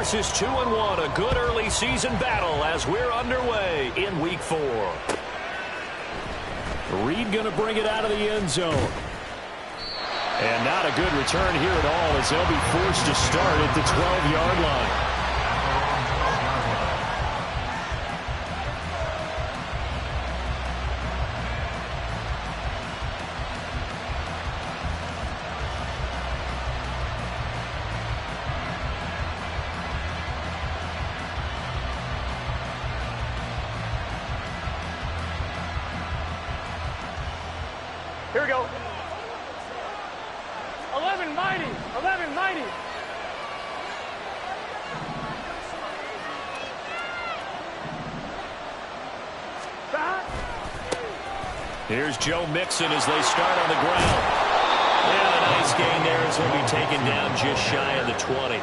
versus 2-1. A good early season battle as we're underway in Week 4. Reed going to bring it out of the end zone. And not a good return here at all as they'll be forced to start at the 12-yard line. Here we go. 11 mighty. 11 mighty. Here's Joe Mixon as they start on the ground. Yeah, a nice gain there as he'll be taken down just shy of the 20.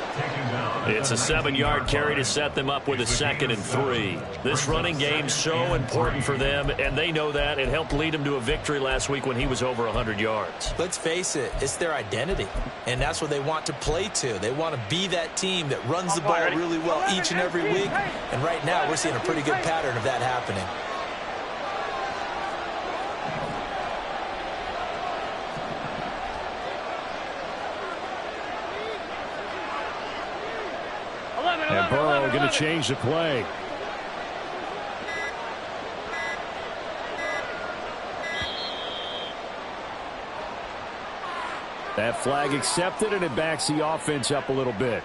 It's a 7-yard carry to set them up with a 2nd and 3. This running game's so important for them, and they know that. It helped lead them to a victory last week when he was over 100 yards. Let's face it, it's their identity, and that's what they want to play to. They want to be that team that runs the ball really well each and every week, and right now we're seeing a pretty good pattern of that happening. And Burrow going to change the play. That flag accepted, and it backs the offense up a little bit.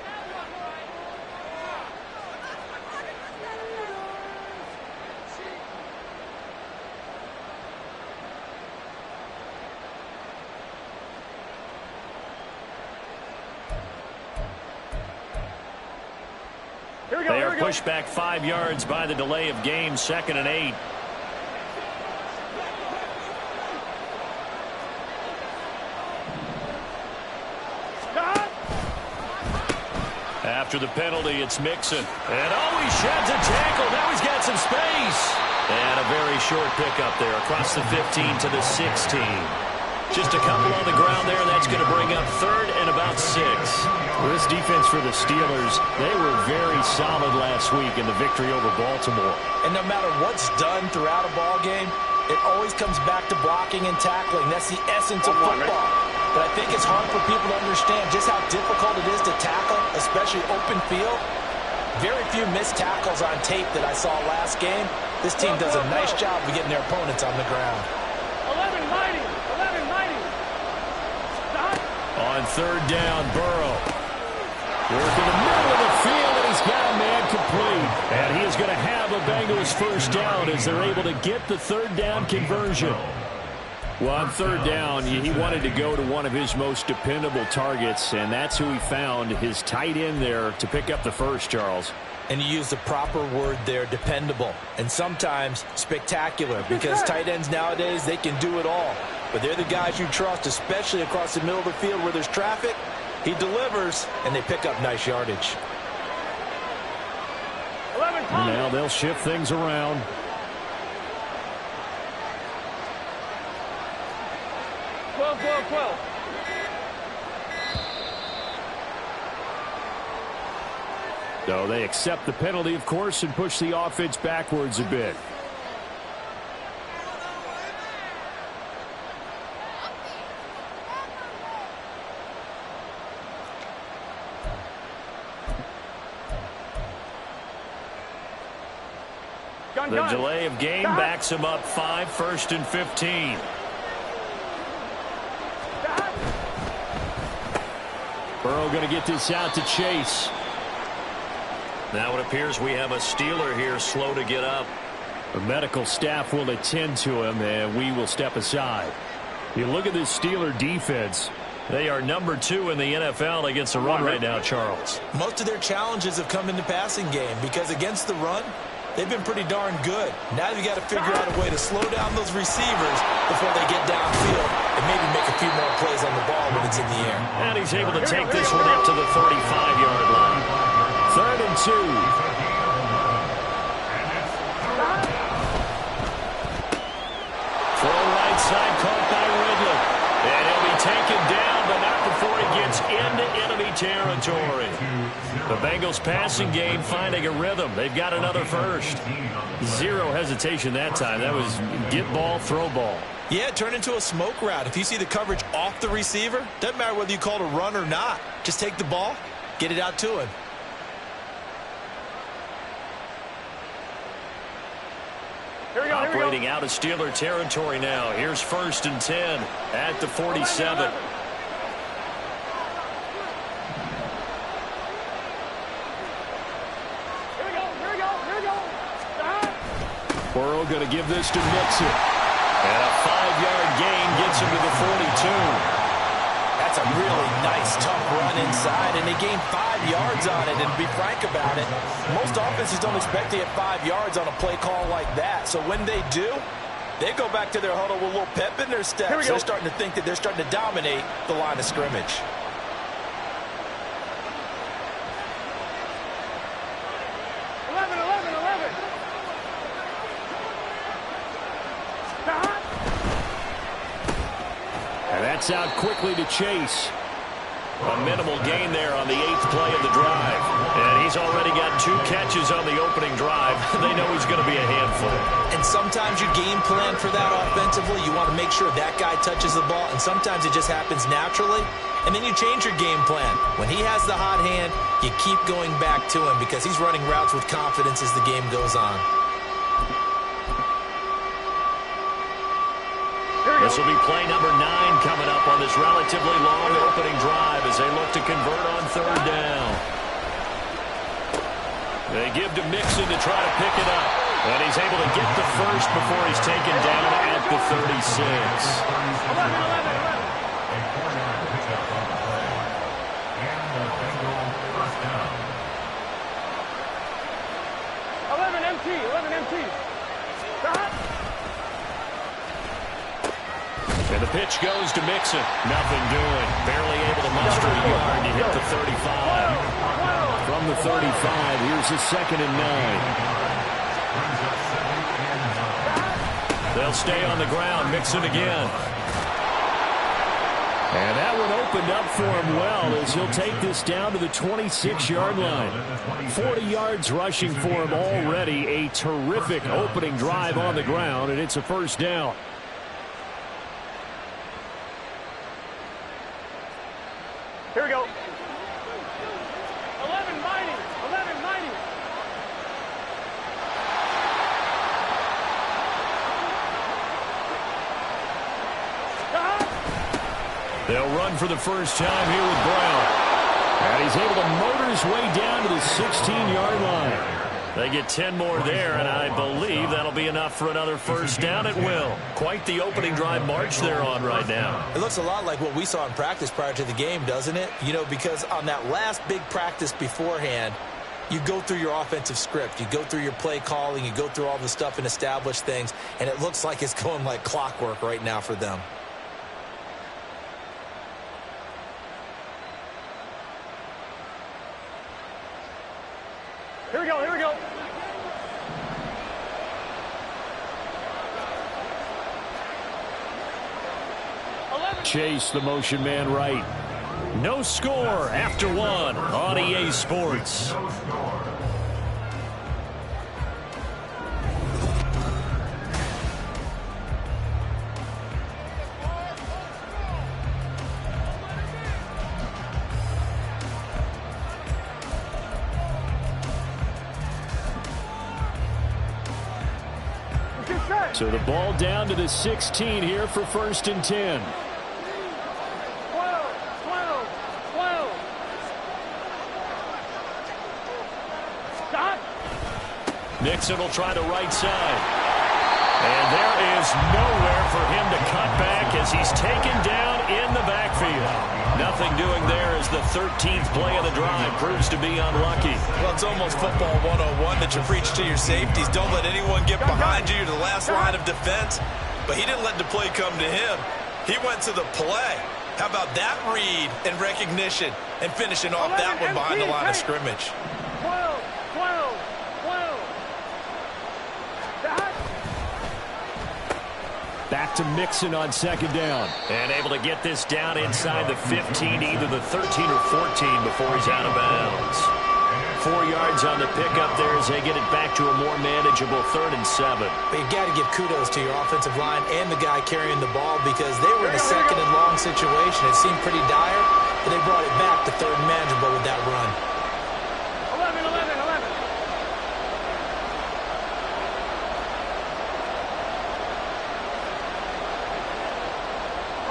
They are pushed back 5 yards by the delay of game, 2nd and 8. After the penalty, it's Mixon. And he sheds a tackle. Now he's got some space. And a very short pickup there across the 15 to the 16. Just a couple on the ground there, and that's going to bring up 3rd and about 6. Well, this defense for the Steelers, they were very solid last week in the victory over Baltimore. And no matter what's done throughout a ball game, it always comes back to blocking and tackling. That's the essence of football. But I think it's hard for people to understand just how difficult it is to tackle, especially open field. Very few missed tackles on tape that I saw last game. This team does a nice job of getting their opponents on the ground. 11 mighty. 11 mighty. On 3rd down, Burrow. Working the middle of the field, and he's got a man complete. And he is going to have a Bengals first down as they're able to get the 3rd down conversion. Well, on 3rd down, he wanted to go to one of his most dependable targets, and that's who he found, his tight end there, to pick up the first, Charles. And you use the proper word there, dependable, and sometimes spectacular, because tight ends nowadays, they can do it all. But they're the guys you trust, especially across the middle of the field where there's traffic. He delivers, and they pick up nice yardage. Now they'll shift things around. So they accept the penalty, of course, and push the offense backwards a bit. The delay of game backs him up 5, 1st and 15. Burrow going to get this out to Chase. Now it appears we have a Steeler here slow to get up. The medical staff will attend to him, and we will step aside. You look at this Steeler defense. They are number 2 in the NFL against the run right now, Charles. Most of their challenges have come in the passing game because against the run, they've been pretty darn good. Now you've got to figure out a way to slow down those receivers before they get downfield and maybe make a few more plays on the ball when it's in the air. And he's able to take this one up to the 35-yard line. 3rd and 2. Throw right side caught by Ridley. And he'll be taken down, but not before he gets into enemy territory. The Bengals passing game finding a rhythm. They've got another first. Zero hesitation that time. That was get ball, throw ball. Yeah, turn into a smoke route. If you see the coverage off the receiver, doesn't matter whether you call it a run or not. Just take the ball, get it out to him. Operating out of Steeler territory now. Here's 1st and 10 at the 47. Burrow going to give this to Mixon. And a 5-yard gain gets him to the 42. That's a really nice, tough run inside, and they gained 5 yards on it. And to be frank about it, most offenses don't expect to get 5 yards on a play call like that. So when they do, they go back to their huddle with a little pep in their steps. They're starting to think that they're starting to dominate the line of scrimmage. And that's out quickly to Chase. A minimal gain there on the 8th play of the drive. And he's already got 2 catches on the opening drive. They know he's going to be a handful. And sometimes you game plan for that offensively. You want to make sure that guy touches the ball. And sometimes it just happens naturally. And then you change your game plan. When he has the hot hand, you keep going back to him because he's running routes with confidence as the game goes on. This will be play number 9 coming up on this relatively long opening drive as they look to convert on 3rd down. They give to Mixon to try to pick it up. And he's able to get the first before he's taken down at the 36. And the pitch goes to Mixon. Nothing doing. Barely able to muster a yard to hit the 35. From the 35, here's a 2nd and 9. They'll stay on the ground. Mixon again. And that one opened up for him well as he'll take this down to the 26-yard line. 40 yards rushing for him already. A terrific opening drive on the ground, and it's a 1st down. Here we go. 11-90. 11-90. They'll run for the first time here with Brown. And he's able to motor his way down to the 16-yard line. They get 10 more there, and I believe that'll be enough for another 1st down at will. Quite the opening drive march they're on right now. It looks a lot like what we saw in practice prior to the game, doesn't it? You know, because on that last big practice beforehand, you go through your offensive script. You go through your play calling. You go through all the stuff and establish things, and it looks like it's going like clockwork right now for them. Here we go. Here we go. Chase, the motion man right. No score after 1 on EA Sports. So the ball down to the 16 here for 1st and 10. 12. Stop. Nixon will try the right side. And there is nowhere for him to cut back as he's taken down in the backfield. Nothing doing there as the 13th play of the drive proves to be unlucky. Well, it's almost football 101 that you preach to your safeties. Don't let anyone get behind you. You're the last line of defense. But he didn't let the play come to him. He went to the play. How about that read and recognition and finishing off that one behind the line of scrimmage? 12. Back to Mixon on 2nd down. And able to get this down inside the 15, either the 13 or 14 before he's out of bounds. 4 yards on the pickup there as they get it back to a more manageable 3rd and 7. But you got to give kudos to your offensive line and the guy carrying the ball because they were in a 2nd and long situation. It seemed pretty dire, but they brought it back to 3rd and manageable with that run. 11, 11, 11.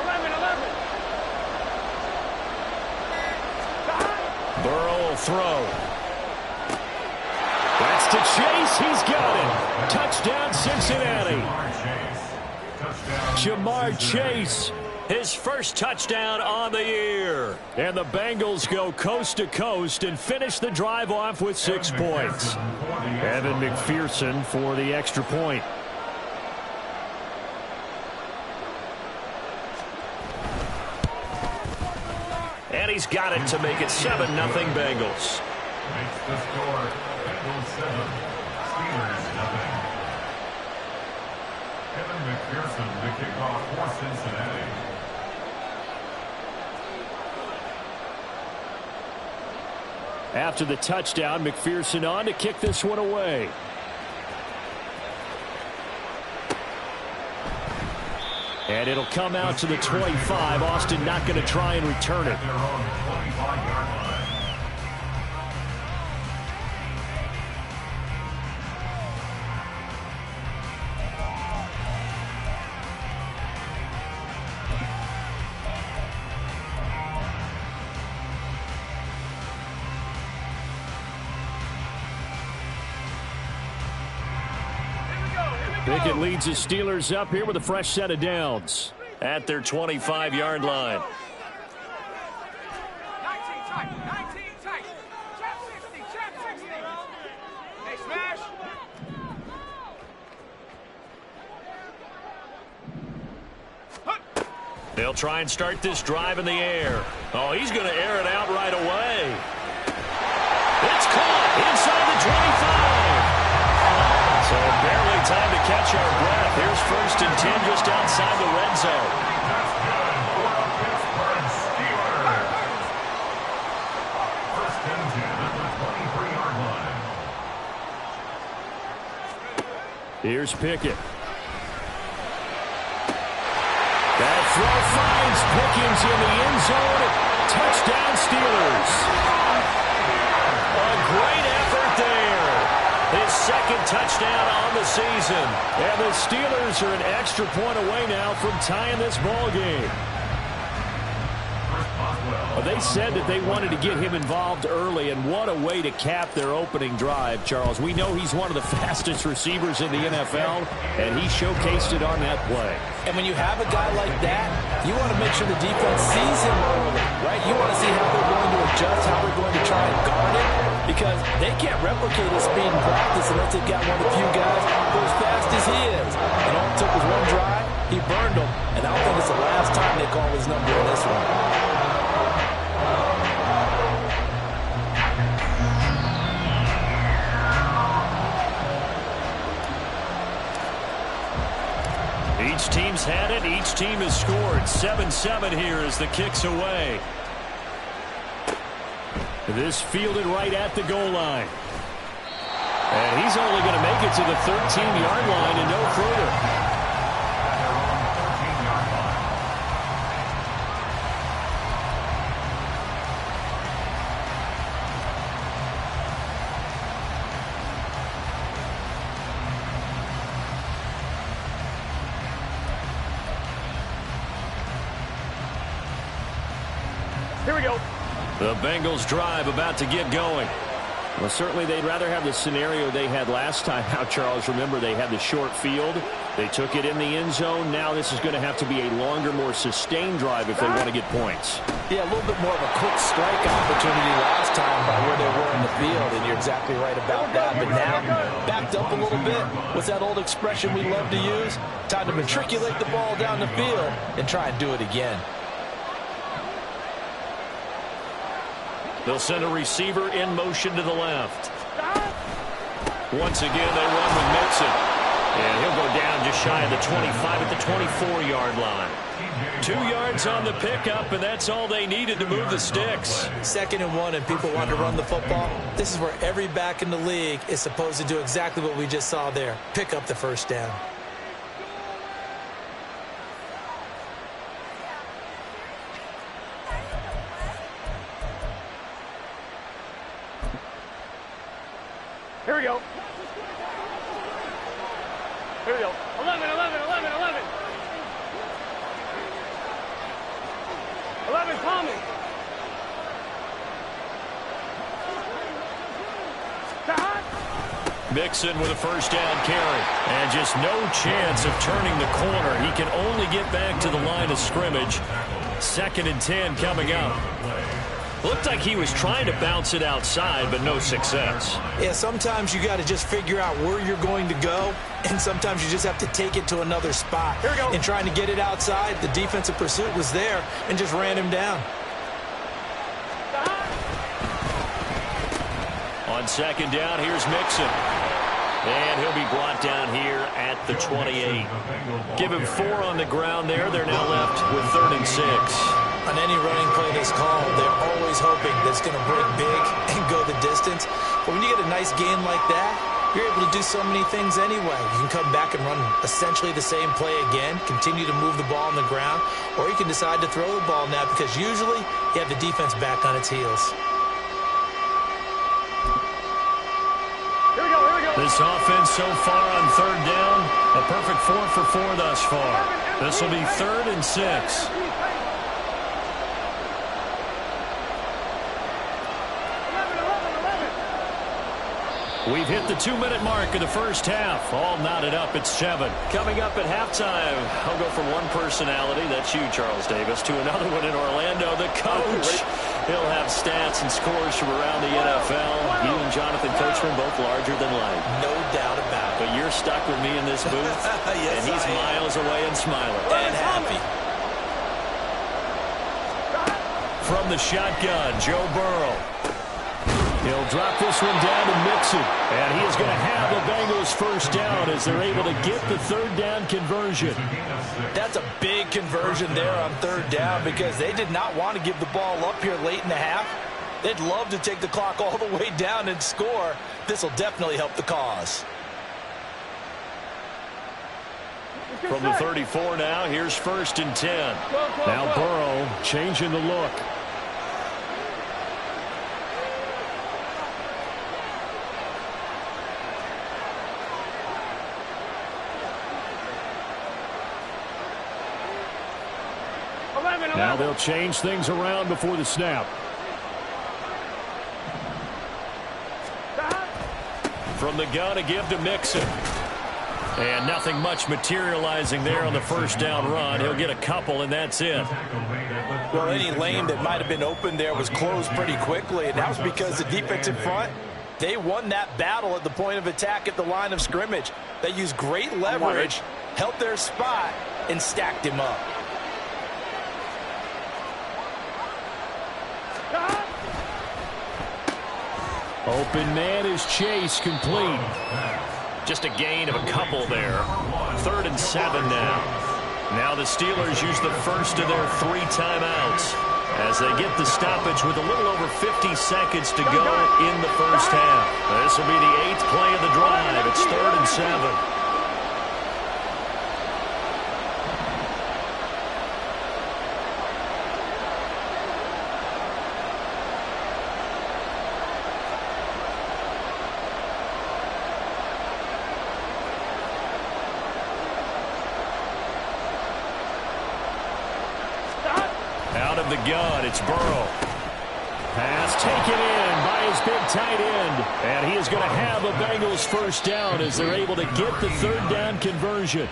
11, 11. Burrow will throw. That's to Chase. He's got it. Touchdown, Cincinnati. Jamar Chase, his first touchdown on the year. And the Bengals go coast to coast and finish the drive off with 6 points. Evan McPherson for the extra point. And he's got it to make it 7-0 Bengals. Makes the score Bengals 7, Steelers 0. Evan McPherson, the kickoff for Cincinnati. After the touchdown, McPherson on to kick this one away. And it'll come out to the 25. Austin not going to try and return it. At their own 25-yard line. Pickett leads his Steelers up here with a fresh set of downs at their 25-yard line. 19 tight, 19 tight. Trap 60, trap 60. Hey, smash. They'll try and start this drive in the air. Oh, he's going to air it out right away. It's caught inside the 25. So barely time to catch our breath. Here's 1st and 10 just outside the red zone. That's good for the Pittsburgh Steelers. 1st and 10 at the 23-yard line. Here's Pickett. That throw finds Pickens in the end zone. Touchdown Steelers. A great effort there. His 2nd touchdown on the season. And the Steelers are an extra point away now from tying this ball game. They said that they wanted to get him involved early, and what a way to cap their opening drive, Charles. We know he's one of the fastest receivers in the NFL, and he showcased it on that play. And when you have a guy like that, you want to make sure the defense sees him early, right? You want to see how they're going to adjust, how they're going to try and guard it, because they can't replicate his speed in practice unless they've got one of the few guys who are as fast as he is. And all it took was one drive, he burned them, and I don't think it's the last time they call his number in this one. Each team's had it. Each team has scored. 7-7 here as the kick's away. This fielded right at the goal line. And he's only going to make it to the 13-yard line and no further. Here we go. The Bengals drive about to get going. Well, certainly they'd rather have the scenario they had last time out, Charles. Remember, they had the short field. They took it in the end zone. Now this is going to have to be a longer, more sustained drive if they want to get points. Yeah, a little bit more of a quick strike opportunity last time by where they were in the field, and you're exactly right about that. But now, backed up a little bit. What's that old expression we love to use? Time to matriculate the ball down the field and try and do it again. They'll send a receiver in motion to the left. Once again, they run with Mixon. And he'll go down just shy of the 25 at the 24-yard line. 2 yards on the pickup, and that's all they needed to move the sticks. 2nd and 1, and people want to run the football. This is where every back in the league is supposed to do exactly what we just saw there. Pick up the first down. Here we go. Here we go. 11, 11, 11, 11. 11, Tommy. Mixon with a first down carry. And just no chance of turning the corner. He can only get back to the line of scrimmage. 2nd and 10 coming up. Looked like he was trying to bounce it outside, but no success. Yeah, sometimes you got to just figure out where you're going to go, and sometimes you just have to take it to another spot. Here we go. And trying to get it outside, the defensive pursuit was there and just ran him down. On 2nd down, here's Mixon. And he'll be brought down here at the 28. Give him 4 on the ground there. They're now left with 3rd and 6. On any running play that's called, they're always hoping that it's going to break big and go the distance. But when you get a nice gain like that, you're able to do so many things anyway. You can come back and run essentially the same play again, continue to move the ball on the ground, or you can decide to throw the ball now because usually you have the defense back on its heels. Here we go, here we go. This offense so far on 3rd down, a perfect 4 for 4 thus far. This will be 3rd and 6. We've hit the 2-minute mark of the first half. All knotted up at 7. Coming up at halftime, I'll go from one personality, that's you, Charles Davis, to another one in Orlando, the coach. He'll have stats and scores from around the NFL. You and Jonathan Coachman both larger than life. No doubt about it. But you're stuck with me in this booth, Yes, and he's miles away and smiling. And happy. From the shotgun, Joe Burrow. He'll drop this one down to Mixon. And he is going to have the Bengals first down as they're able to get the 3rd down conversion. That's a big conversion there on 3rd down because they did not want to give the ball up here late in the half. They'd love to take the clock all the way down and score. This will definitely help the cause. From the 34 now, here's 1st and 10. Now Burrow changing the look. Now they'll change things around before the snap. From the gun, a give to Mixon. And nothing much materializing there on the first down run. He'll get a couple, and that's it. Well, any lane that might have been open there was closed pretty quickly, and that was because the defense in front, they won that battle at the point of attack at the line of scrimmage. They used great leverage, held their spot, and stacked him up. Open man is Chase, complete. Just a gain of a couple there. 3rd and 7 now. Now the Steelers use the first of their 3 timeouts as they get the stoppage with a little over 50 seconds to go in the first half. This will be the 8th play of the drive. It's 3rd and 7. Out of the gun, it's Burrow. Pass taken in by his big tight end. And he is going to have a Bengals first down as they're able to get the 3rd down conversion.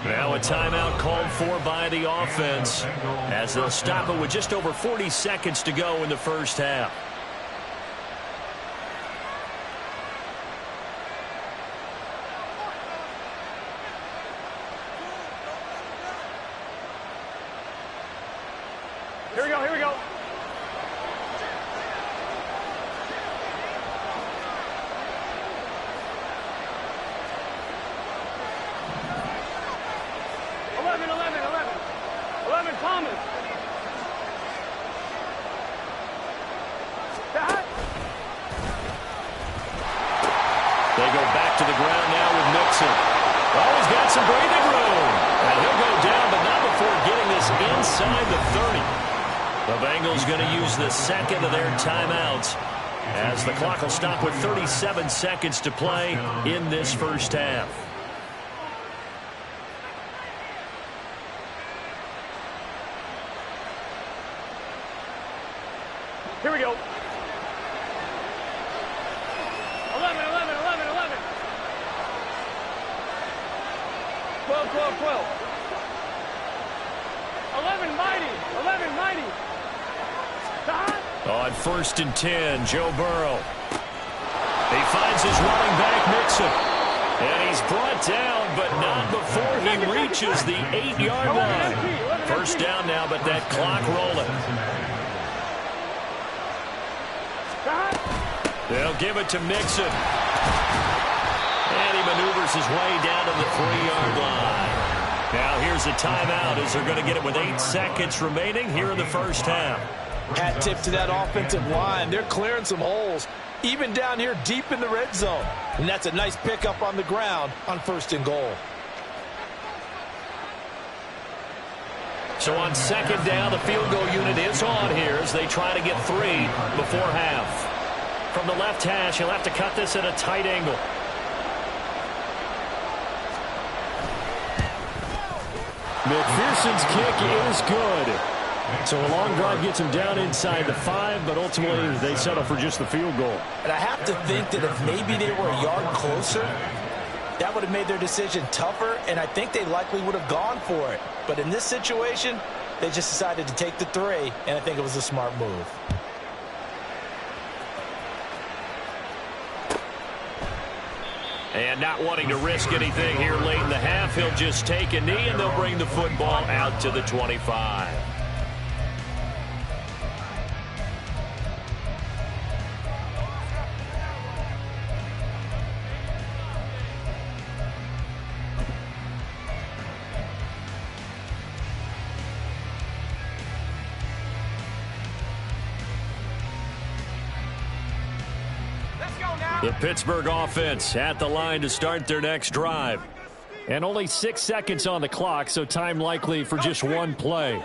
Now a timeout called for by the offense as they'll stop it with just over 40 seconds to go in the first half. Here we go, here we go. They go back to the ground now with Mixon. Oh, he's got some breathing room. And he'll go down, but not before getting this inside the 30. The Bengals going to use the second of their timeouts as the clock will stop with 37 seconds to play in this first half. Here we go. 11, 11, 11, 11. 12, 12, 12. 11 mighty. 11 mighty. On 1st and 10, Joe Burrow. He finds his running back, Mixon. And he's brought down, but not before he reaches the 8-yard line. First down now, but that clock rolling. They'll give it to Mixon. And he maneuvers his way down to the 3-yard line. Now here's a timeout as they're going to get it with 8 seconds remaining here in the first half. Hat tip to that offensive line. They're clearing some holes, even down here deep in the red zone. And that's a nice pickup on the ground on 1st and goal. So on 2nd down, the field goal unit is on here as they try to get 3 before half. From the left hash, he'll have to cut this at a tight angle. McPherson's kick is good. So a long drive gets him down inside the 5, but ultimately they settle for just the field goal. And I have to think that if maybe they were a yard closer, that would have made their decision tougher, and I think they likely would have gone for it. But in this situation, they just decided to take the 3, and I think it was a smart move. And not wanting to risk anything here late in the half, he'll just take a knee, and they'll bring the football out to the 25. The Pittsburgh offense at the line to start their next drive. And only 6 seconds on the clock, so time likely for just one play.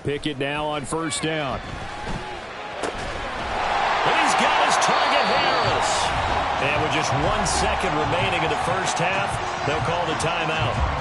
Pickett now on 1st down. And he's got his target, Harris. And with just 1 second remaining in the first half, they'll call the timeout.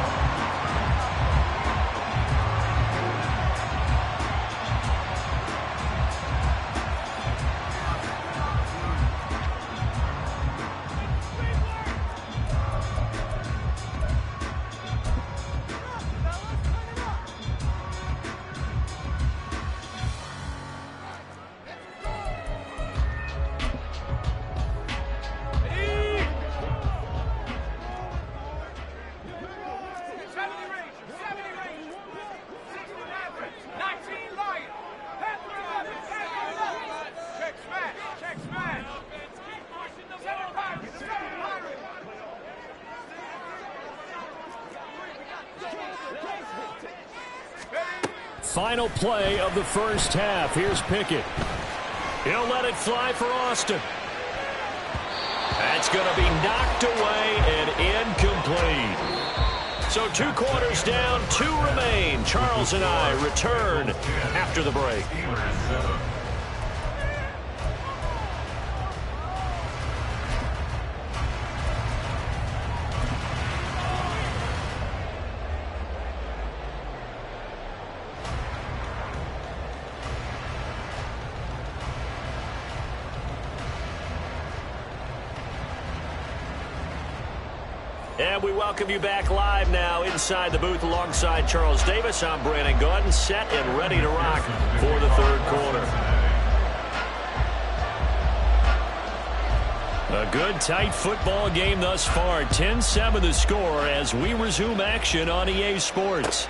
Final play of the first half. Here's Pickett. He'll let it fly for Austin. That's going to be knocked away and incomplete. So 2 quarters down, 2 remain. Charles and I return after the break. And we welcome you back live now inside the booth alongside Charles Davis. I'm Brandon Gordon, set and ready to rock for the third quarter. A good, tight football game thus far. 10-7 the score as we resume action on EA Sports.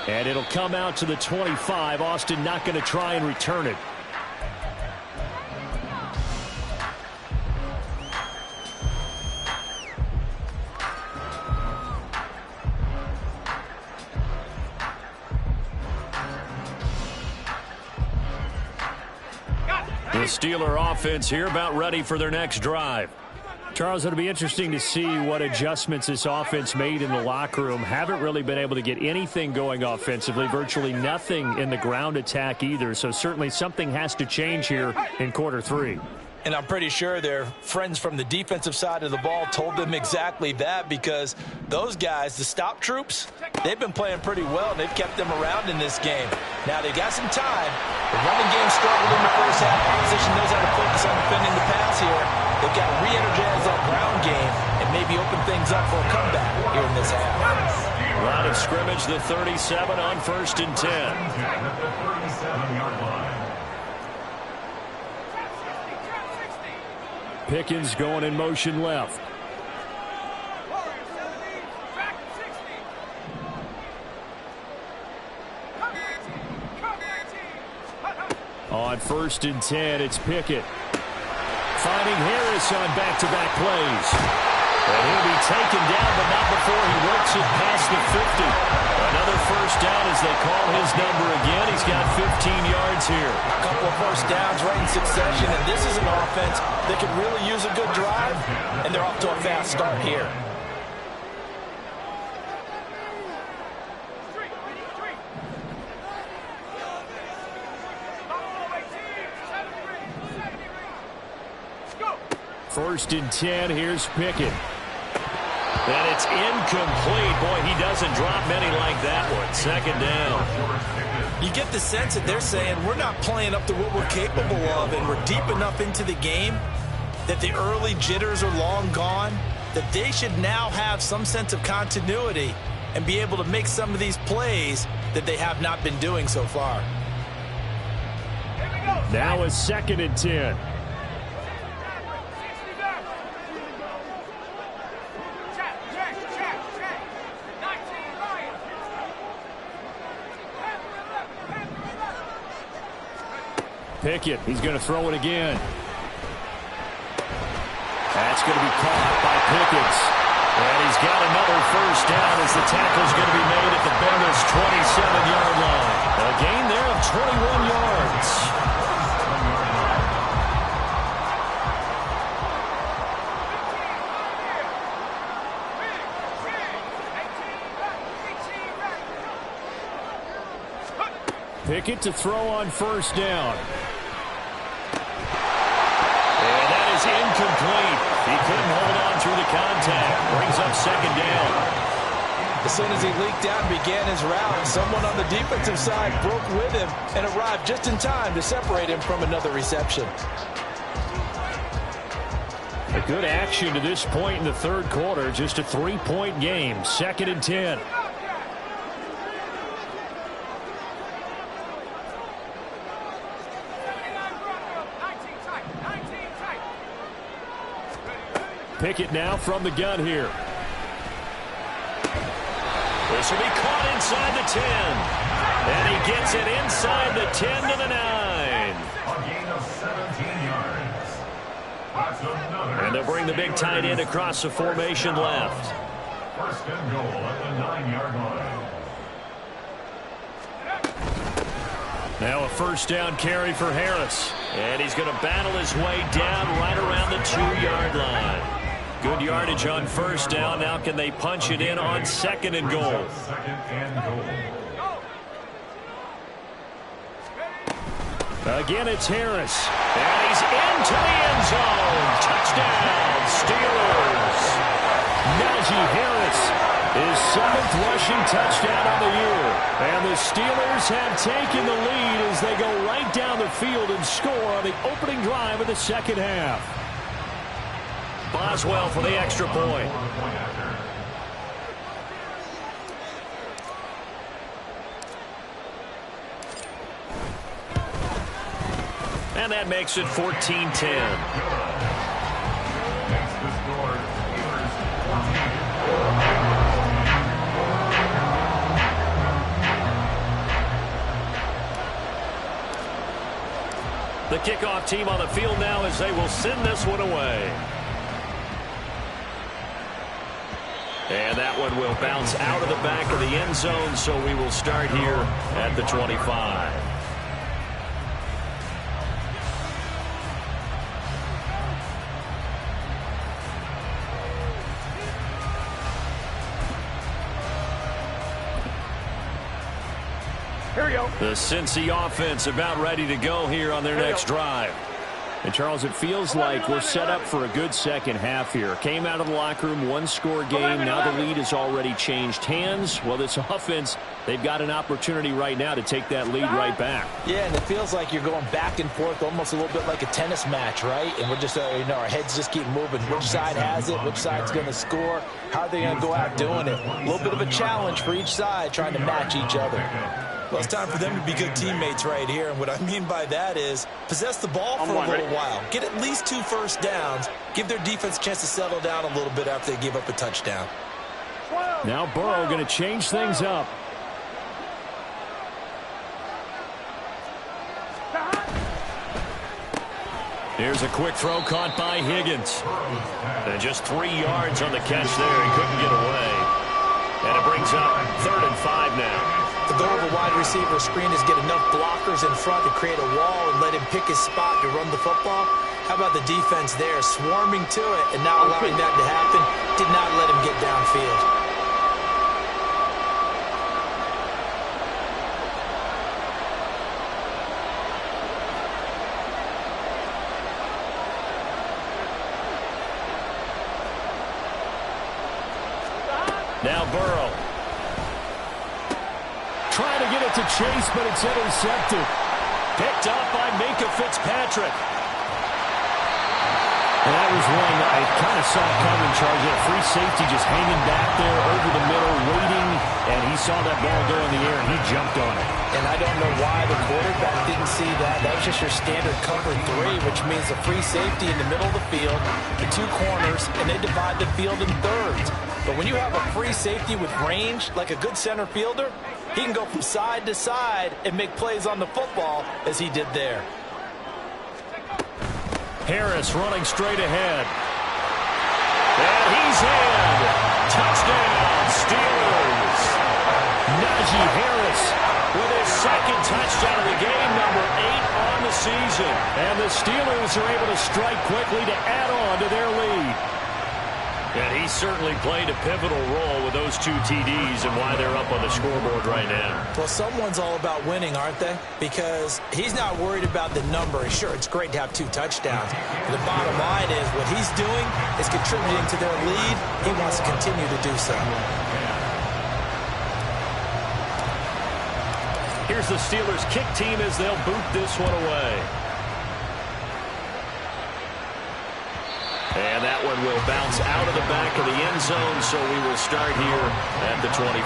And it'll come out to the 25. Austin not going to try and return it. The Steeler offense here about ready for their next drive. Charles, it'll be interesting to see what adjustments this offense made in the locker room. Haven't really been able to get anything going offensively, virtually nothing in the ground attack either. So certainly something has to change here in quarter 3. And I'm pretty sure their friends from the defensive side of the ball told them exactly that, because those guys, the stop troops, they've been playing pretty well, and they've kept them around in this game. Now, they got some time. The running game struggled in the first half. Opposition knows how to focus on defending the pass here. They've got to re-energize that ground game and maybe open things up for a comeback here in this half. Line of scrimmage, the 37 on 1st and 10. At the 37-yard line. Pickens going in motion left. On 1st and 10, it's Pickett. Finding Harris on back-to-back plays. And he'll be taken down, but not before he works it past the 50. Another first down as they call his number again. He's got 15 yards here. A couple of first downs right in succession, and this is an offense that could really use a good drive, and they're off to a fast start here. First and 10, here's Pickett. And it's incomplete. Boy, he doesn't drop many like that one. Second down. You get the sense that they're saying we're not playing up to what we're capable of, and we're deep enough into the game that the early jitters are long gone, that they should now have some sense of continuity and be able to make some of these plays that they have not been doing so far. Now a 2nd and 10. Pickett, he's going to throw it again. That's going to be caught by Pickens. And he's got another first down as the tackle's going to be made at the Bengals' 27-yard line. A gain there of 21 yards. Pickett to throw on first down. And that is incomplete. He couldn't hold on through the contact. Brings up 2nd down. As soon as he leaked out and began his route, someone on the defensive side broke with him and arrived just in time to separate him from another reception. A good action to this point in the 3rd quarter. Just a 3-point game. 2nd and 10. Pickett now from the gun here. This will be caught inside the 10. And he gets it inside the 10 to the 9. A gain of 17 yards. That's another. And they'll bring the big tight end across the formation left. 1st and goal at the 9-yard line. Now a first down carry for Harris. And he's going to battle his way down right around the 2-yard line. Good yardage on first down. Now can they punch it in on 2nd and goal? 2nd and goal. Again, it's Harris. And he's into the end zone. Touchdown, Steelers. Najee Harris, his 7th rushing touchdown on the year. And the Steelers have taken the lead as they go right down the field and score on the opening drive of the 2nd half. Boswell for the extra point. And that makes it 14-10. Makes the score The kickoff team on the field now as they will send this one away. And that one will bounce out of the back of the end zone, so we will start here at the 25. The Cincy offense about ready to go here on their next drive. And, Charles, it feels like we're set up for a good second half here. Came out of the locker room, one-score game. Now the lead has already changed hands. Well, this offense, they've got an opportunity right now to take that lead right back. Yeah, and it feels like you're going back and forth almost a little bit like a tennis match, right? And we're just, our heads just keep moving. Which side has it? Which side's going to score? How are they going to go out doing it? A little bit of a challenge for each side trying to match each other. Well, it's time for them to be good teammates right here. And what I mean by that is possess the ball for a little while. Get at least 2 first downs. Give their defense a chance to settle down a little bit after they give up a touchdown. Now Burrow going to change things up. Here's a quick throw caught by Higgins. And just 3 yards on the catch there. He couldn't get away. And it brings up 3rd and 5 now. The goal of a wide receiver screen is get enough blockers in front to create a wall and let him pick his spot to run the football. How about the defense there, swarming to it and not allowing that to happen? Did not let him get downfield. Now Burrow. Trying to get it to Chase, but it's intercepted. Picked up by Minka Fitzpatrick. And that was one I kind of saw coming, Charles. A free safety just hanging back there over the middle, waiting, and he saw that ball go in the air, and he jumped on it. And I don't know why the quarterback didn't see that. That was just your standard cover 3, which means a free safety in the middle of the field, the 2 corners, and they divide the field in thirds. But when you have a free safety with range, like a good center fielder, he can go from side to side and make plays on the football as he did there. Harris running straight ahead. And he's in. Touchdown, Steelers. Najee Harris with his 2nd touchdown of the game, number 8 on the season. And the Steelers are able to strike quickly to add on to their lead. And he certainly played a pivotal role with those 2 TDs and why they're up on the scoreboard right now. Well, someone's all about winning, aren't they? Because he's not worried about the number. Sure, it's great to have 2 touchdowns. But the bottom line is what he's doing is contributing to their lead. He wants to continue to do so. Here's the Steelers kick team as they'll boot this one away. And that one will bounce out of the back of the end zone, so we will start here at the 25.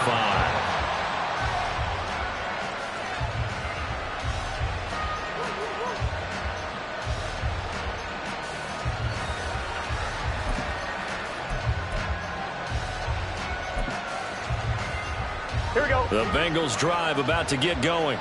Here we go. The Bengals drive about to get going.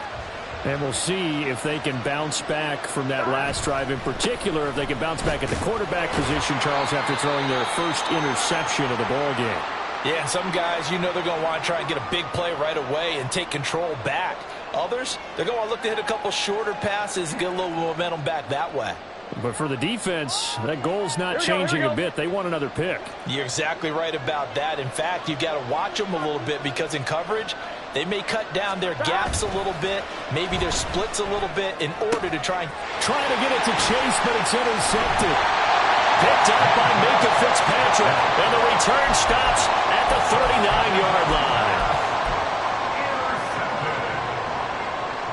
And we'll see if they can bounce back from that last drive. In particular, if they can bounce back at the quarterback position, Charles, after throwing their first interception of the ball game. Yeah, some guys, they're going to want to try and get a big play right away and take control back. Others, they're going to look to hit a couple shorter passes and get a little momentum back that way. But for the defense, that goal's not changing a bit. They want another pick. You're exactly right about that. In fact, you've got to watch them a little bit because in coverage, they may cut down their gaps a little bit, maybe their splits a little bit in order to trying to get it to Chase, but it's intercepted. Picked up by Minka Fitzpatrick, and the return stops at the 39-yard line.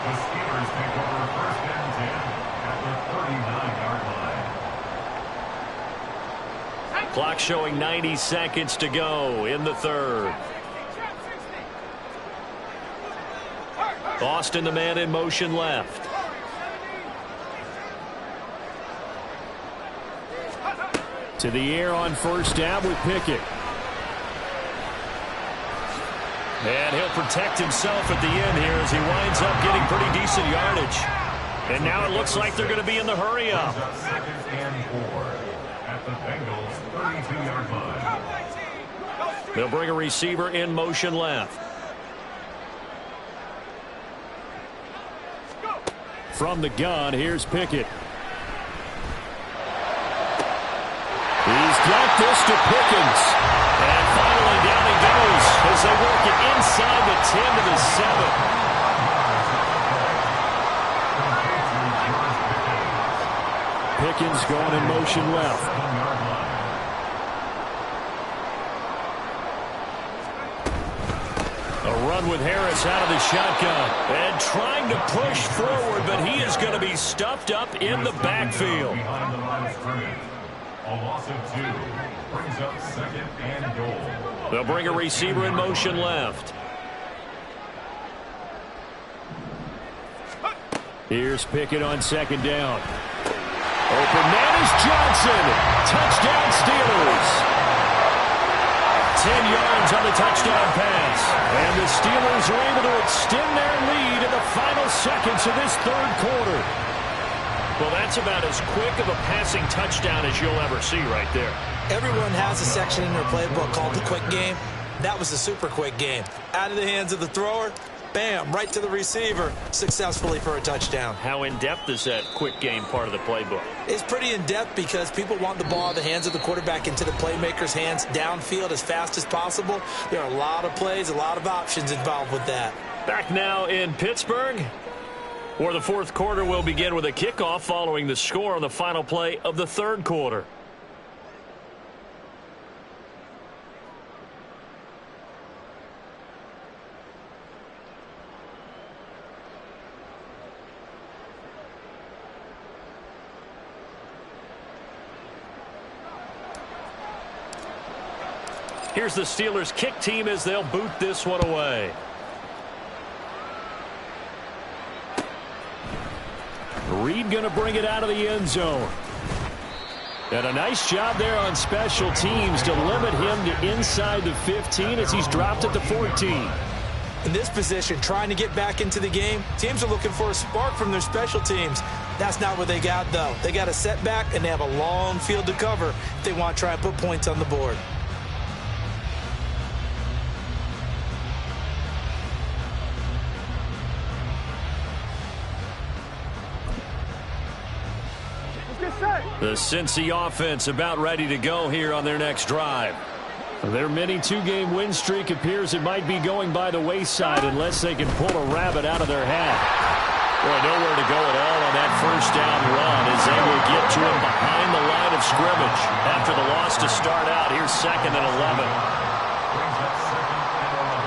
The Steelers take over 1st and 10 at the 39-yard line. Clock showing 90 seconds to go in the 3rd. Austin, the man in motion left. To the air on 1st down with Pickett. And he'll protect himself at the end here as he winds up getting pretty decent yardage. And now it looks like they're going to be in the hurry up. 2nd and 4 at the Bengals 32-yard line. They'll bring a receiver in motion left. From the gun, here's Pickett. He's got this to Pickens. And finally down he goes as they work it inside the 10 to the 7. Hopkins going in motion left. A run with Harris out of the shotgun. And trying to push forward, but he is going to be stuffed up in the backfield. Behind the line of scrimmage. A loss of 2 brings up 2nd and goal. They'll bring a receiver in motion left. Here's Pickett on 2nd down. Open man is Johnson. Touchdown Steelers. 10 yards on the touchdown pass. And the Steelers are able to extend their lead in the final seconds of this 3rd quarter. Well, that's about as quick of a passing touchdown as you'll ever see right there. Everyone has a section in their playbook called the quick game. That was the super quick game. Out of the hands of the thrower, bam, right to the receiver, successfully for a touchdown. How in-depth is that quick game part of the playbook? It's pretty in-depth because people want the ball in the hands of the quarterback into the playmaker's hands downfield as fast as possible. There are a lot of plays, a lot of options involved with that. Back now in Pittsburgh, where the 4th quarter will begin with a kickoff following the score on the final play of the 3rd quarter. Here's the Steelers kick team as they'll boot this one away. Reed going to bring it out of the end zone. And a nice job there on special teams to limit him to inside the 15 as he's dropped at the 14. In this position, trying to get back into the game, teams are looking for a spark from their special teams. That's not what they got, though. They got a setback, and they have a long field to cover if they want to try and put points on the board. The Cincy offense about ready to go here on their next drive. Their mini 2-game win streak appears it might be going by the wayside unless they can pull a rabbit out of their hat. Boy, nowhere to go at all on that 1st down run as they will get to him behind the line of scrimmage. After the loss to start out, here's 2nd and 11. Brings up 2nd and 11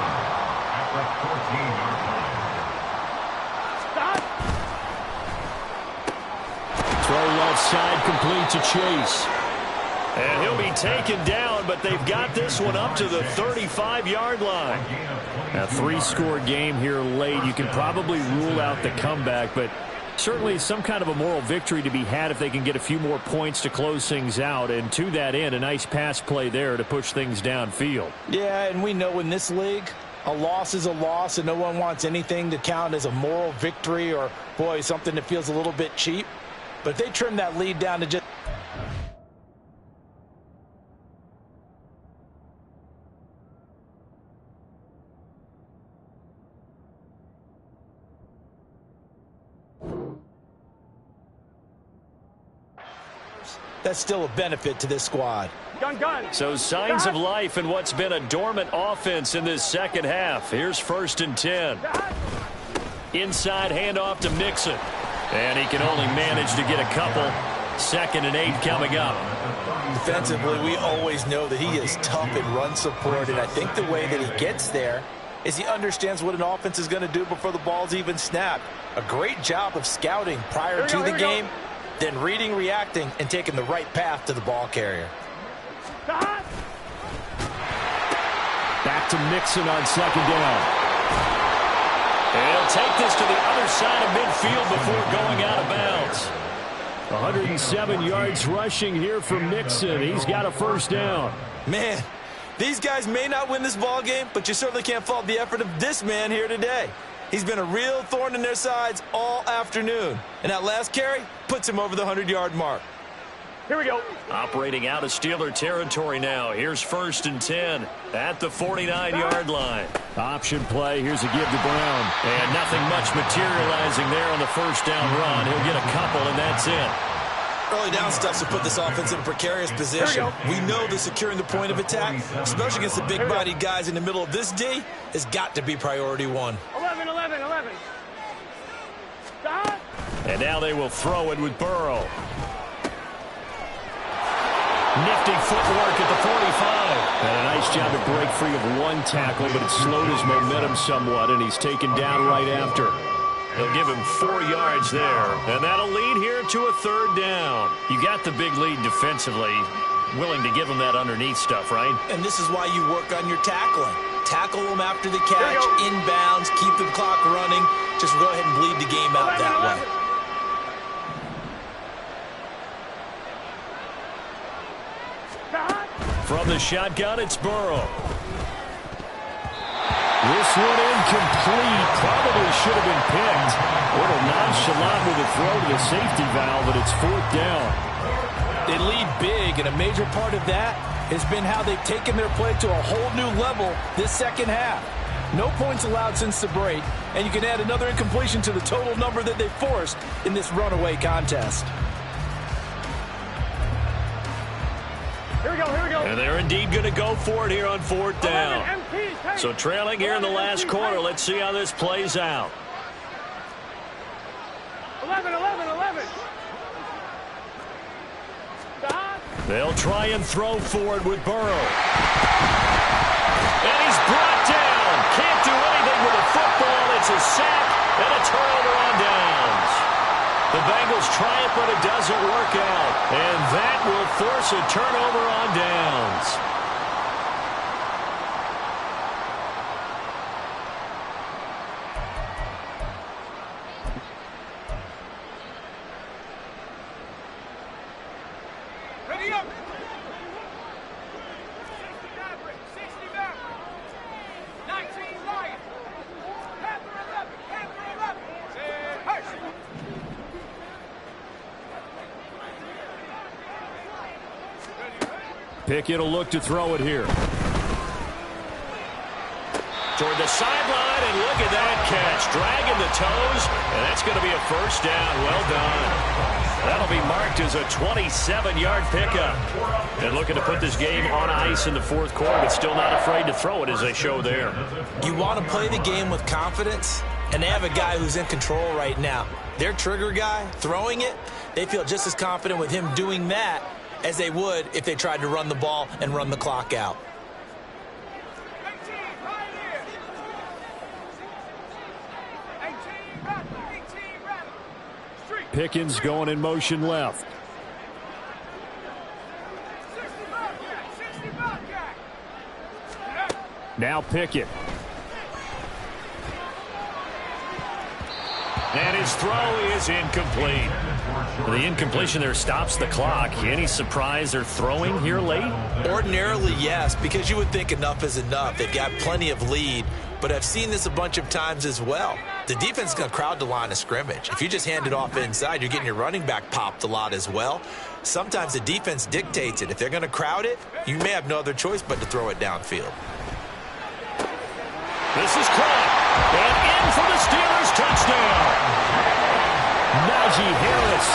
at the 14-yard line. Throw left side complete to Chase. And he'll be taken down, but they've got this one up to the 35-yard line. A 3-score game here late. You can probably rule out the comeback, but certainly some kind of a moral victory to be had if they can get a few more points to close things out. And to that end, a nice pass play there to push things downfield. Yeah, and we know in this league, a loss is a loss, and no one wants anything to count as a moral victory or, boy, something that feels a little bit cheap. But if they trim that lead down to just... that's still a benefit to this squad. So signs of life in what's been a dormant offense in this 2nd half. Here's 1st and 10. Inside handoff to Mixon. And he can only manage to get a couple. 2nd and 8 coming up. Defensively, we always know that he is tough in run support, and I think the way that he gets there is he understands what an offense is going to do before the ball's even snapped. A great job of scouting prior to the game, then reading, reacting, and taking the right path to the ball carrier. Back to Mixon on 2nd down. And he'll take this to the other side of midfield before going out of bounds. 107 yards rushing here for Mixon. He's got a 1st down. Man, these guys may not win this ball game, but you certainly can't fault the effort of this man here today. He's been a real thorn in their sides all afternoon. And that last carry puts him over the 100-yard mark. Here we go. Operating out of Steeler territory now. Here's 1st and 10 at the 49-yard line. Option play. Here's a give to Brown. And nothing much materializing there on the 1st down run. He'll get a couple, and that's it. Early down stuff to put this offense in a precarious position. We know that securing the point of attack, especially against the big-bodied guys in the middle of this D, has got to be priority 1. 11. And now they will throw it with Burrow. Nifty footwork at the 45. And a nice job to break free of one tackle, but it slowed his momentum somewhat, and he's taken down right after. They'll give him 4 yards there, and that'll lead here to a 3rd down. You got the big lead defensively. Willing to give him that underneath stuff, right? And this is why you work on your tackling. Tackle them after the catch, inbounds, keep the clock running. Just go ahead and bleed the game out that way. From the shotgun, it's Burrow. This one incomplete. Probably should have been picked. A little nonchalant with a throw to the safety valve, but it's 4th down. They lead big, and a major part of that has been how they've taken their play to a whole new level this second half. No points allowed since the break, and you can add another incompletion to the total number that they forced in this runaway contest. Here we go. And they're indeed going to go for it here on 4th down. So trailing here in the last quarter. Let's see how this plays out. 11. They'll try and throw forward with Burrow. And he's brought down. Can't do anything with a football. It's a sack and a turnover on downs. The Bengals try it, but it doesn't work out. And that will force a turnover on downs. Ready up. 60 back. 19 Lion. Panther 11. Hey. Pickett will look to throw it here. Toward the sideline, and look at that catch. Dragging the toes, and that's going to be a 1st down. Well done. That'll be marked as a 27-yard pickup. And looking to put this game on ice in the 4th quarter, but still not afraid to throw it as they show there. You want to play the game with confidence, and they have a guy who's in control right now. Their trigger guy, throwing it, they feel just as confident with him doing that as they would if they tried to run the ball and run the clock out. 18 right. Street. Pickens going in motion left. 60 Bobcat. Now Pickett. And his throw is incomplete. The incompletion there stops the clock. Any surprise they're throwing here late? Ordinarily, yes, because you would think enough is enough. They've got plenty of lead, but I've seen this a bunch of times as well. The defense is going to crowd the line of scrimmage. If you just hand it off inside, you're getting your running back popped a lot as well. Sometimes the defense dictates it. If they're going to crowd it, you may have no other choice but to throw it downfield. This is caught. And in for the Steelers touchdown. Najee Harris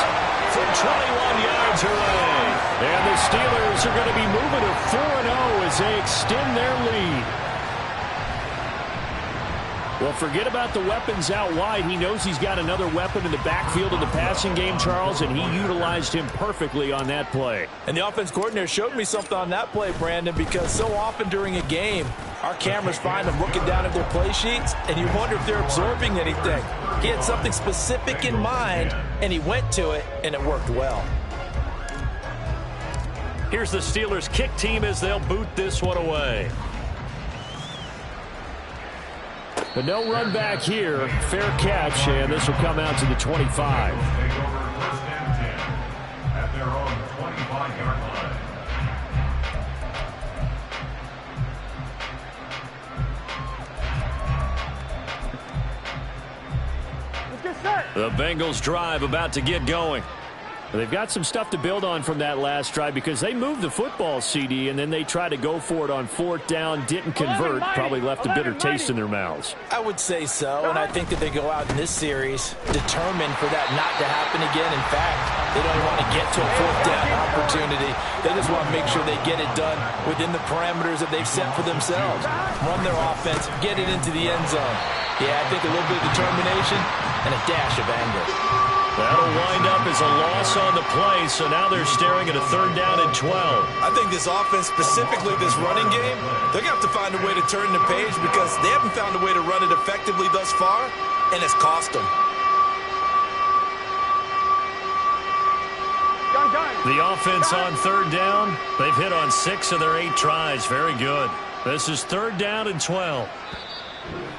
for 21 yards away. And the Steelers are going to be moving to 4-0 as they extend their lead. Well, forget about the weapons out wide. He knows he's got another weapon in the backfield in the passing game, Charles, and he utilized him perfectly on that play. And the offense coordinator showed me something on that play, Brandon, because so often during a game, our cameras find them looking down at their play sheets, and you wonder if they're absorbing anything. He had something specific in mind, and he went to it, and it worked well. Here's the Steelers kick team as they'll boot this one away. But no run back here. Fair catch, and this will come out to the 25. Take over 1st and 10 at their own 25-yard line. Let's get set. The Bengals drive about to get going. They've got some stuff to build on from that last drive because they moved the football, CD, and then they tried to go for it on 4th down, didn't convert, probably left a bitter taste in their mouths. I would say so, and I think that they go out in this series determined for that not to happen again. In fact, they don't want to get to a 4th down opportunity. They just want to make sure they get it done within the parameters that they've set for themselves. Run their offense, get it into the end zone. Yeah, I think a little bit of determination and a dash of anger. That'll wind up as a loss on the play, so now they're staring at a 3rd down and 12. I think this offense, specifically this running game, they're going to have to find a way to turn the page because they haven't found a way to run it effectively thus far, and it's cost them. The offense on 3rd down, they've hit on 6 of their 8 tries. Very good. This is 3rd down and 12.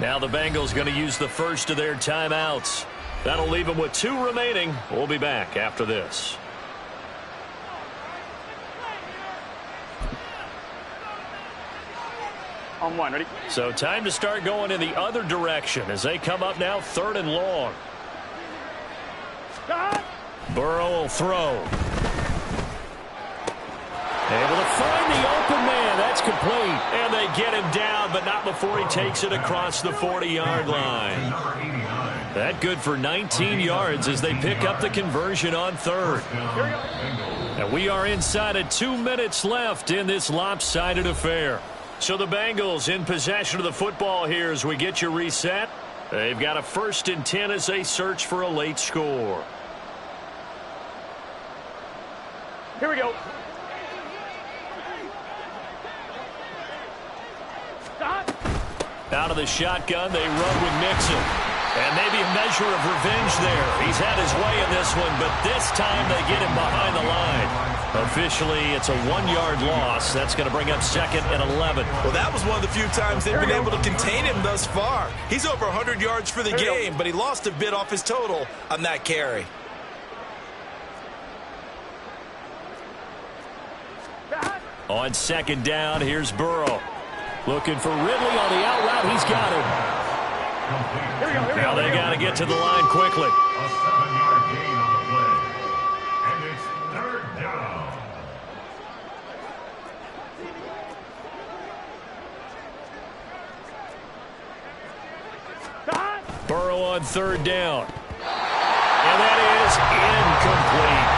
Now the Bengals going to use the first of their timeouts. That'll leave them with 2 remaining. We'll be back after this. On 1, ready? So time to start going in the other direction as they come up now 3rd and long. Burrow will throw. Able to find the open man. That's complete. And they get him down, but not before he takes it across the 40-yard line. That good for 19 yards as they pick up the conversion on 3rd. And we are inside of 2 minutes left in this lopsided affair. So the Bengals in possession of the football here as we get you reset. They've got a 1st and 10 as they search for a late score. Here we go. Out of the shotgun, they run with Mixon. And maybe a measure of revenge there. He's had his way in this one, but this time they get him behind the line. Officially, it's a 1-yard loss. That's going to bring up 2nd and 11. Well, that was one of the few times they've been able to contain him thus far. He's over 100 yards for the game, but he lost a bit off his total on that carry. On 2nd down, here's Burrow. Looking for Ridley on the out route. He's got him. Now they got to get to the line quickly. A 7-yard gain on the play. And it's 3rd down. Burrow on 3rd down. And that is incomplete.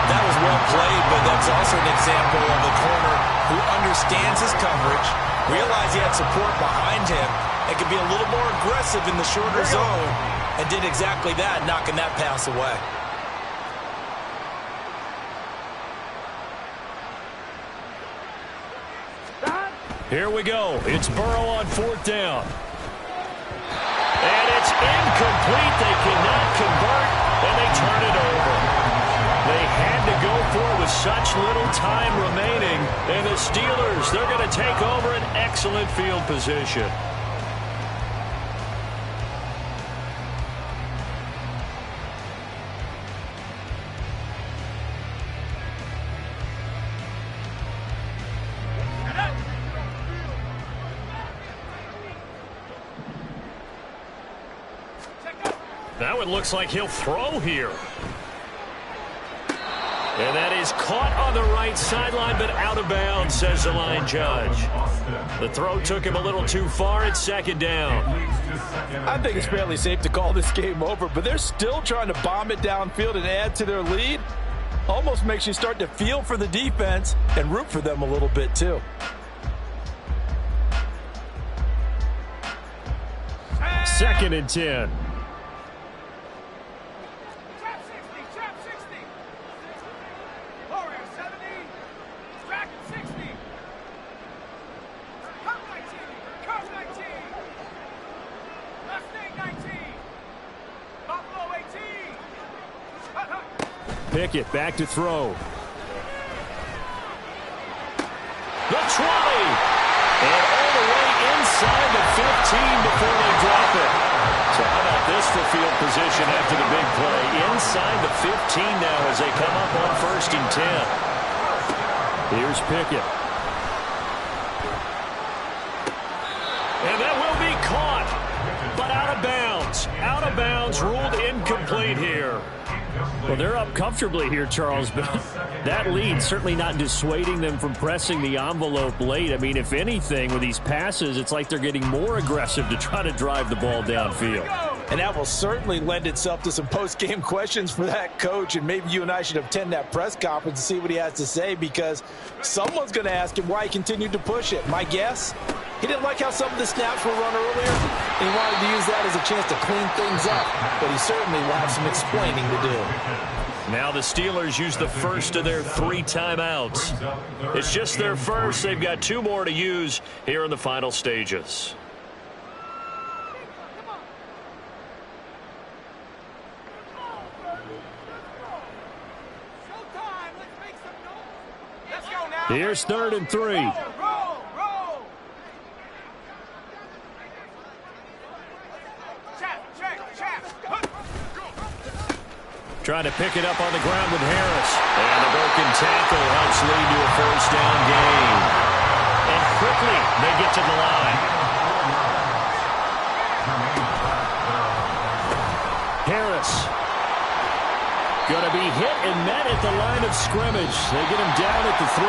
That was well played, but that's also an example of a corner who understands his coverage, realized he had support behind him, and could be a little more aggressive in the shorter zone, and did exactly that, knocking that pass away. Here we go. It's Burrow on 4th down. And it's incomplete. They cannot convert, and they turn it over. They had to go for it with such little time remaining. And the Steelers, they're going to take over an excellent field position. Now it looks like he'll throw here. And that is caught on the right sideline, but out of bounds, says the line judge. The throw took him a little too far. It's 2nd down. I think it's fairly safe to call this game over, but they're still trying to bomb it downfield and add to their lead. Almost makes you start to feel for the defense and root for them a little bit, too. Second and 10. Pickett back to throw. The 20. And all the way inside the 15 before they drop it. So how about this for field position after the big play? Inside the 15 now as they come up on 1st and 10. Here's Pickett. And that will be caught. But out of bounds. Out of bounds, ruled incomplete here. Well, they're up comfortably here, Charles, but that lead certainly not dissuading them from pressing the envelope late. I mean, if anything, with these passes, it's like they're getting more aggressive to try to drive the ball downfield. And that will certainly lend itself to some post-game questions for that coach, and maybe you and I should attend that press conference and see what he has to say, because someone's going to ask him why he continued to push it. My guess, He didn't like how some of the snaps were run earlier, and he wanted to use that as a chance to clean things up, but he certainly will have some explaining to do. Now the Steelers use the first of their 3 timeouts. It's just their first. They've got 2 more to use here in the final stages. Here's 3rd and 3. Trying to pick it up on the ground with Harris. And the broken tackle helps lead to a first down gain. And quickly they get to the line. Harris. Going to be hit and met at the line of scrimmage. They get him down at the 3.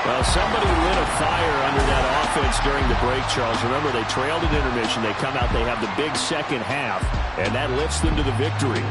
Well, somebody lit a fire under that offense during the break, Charles. Remember, they trailed at intermission. They come out, they have the big second half, and that lifts them to the victory.